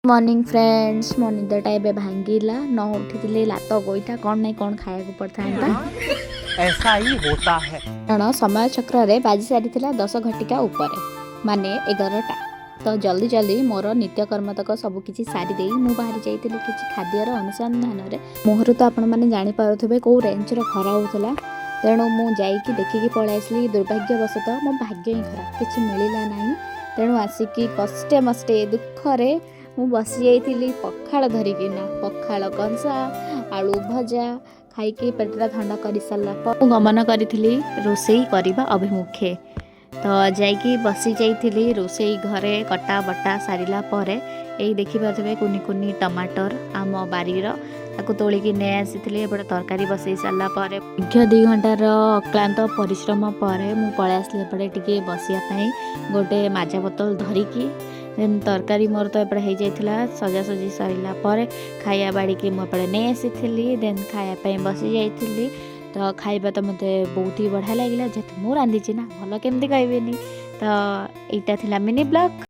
Morning friends मो निदटा ए भांगिला न उठी लात गोईठा कौन नहीं कौन खाया पड़ता ऐसा ही होता है। कारण समय चक्र रे बाजी सारी 10 घटिका ऊपर माने 11टा तो जल्दी जल्दी मोर नित्यकर्म तक सबकि सारी मु बाहरी जाइए किसी खाद्यर अनुसंधान में मोहर तो आपण मैंने जापे कौ रेंजर खरा होता तेणु मुझे देखिकी पलि आसली दुर्भाग्यवशतः मो भाग्य ही खराब किसी मिलला ना तेणु आसिकी कष्टे मस्टे दुखरे मु बसी जाइली पखाड़ धरिकिना पखाड़ कंसा आलू भजा खाई पेटा ठंडा कर सारा पर गमन करी रोसई करने अभिमुखे तो जाइकी बसी जाइली रोसई घरे कटा बटा सारा पर यही देखिपे कुनी कुनी टमाटर आम बारीर ताको तोलिकी नहीं आसी तरकारी बसई सारापर दीर्घ 2 घंटार अक्लांत परिश्रम पर मु पलि आसली एपटे टिके बसियापाई गोटे माजा बोतल धरिकी देन तरकारी मोर तो एपटे हो जाइथिला सजासजी सरिला पर खाया बाड़ी की मुझे नहीं आसी देन खायापाई बसी जाइली तो खाइबा तो मते बहुत ही बढ़िया लगिला जेहेतु मु रांधीची ना भल केमती कहबेनी तो एटा थिला मिनी ब्लॉग।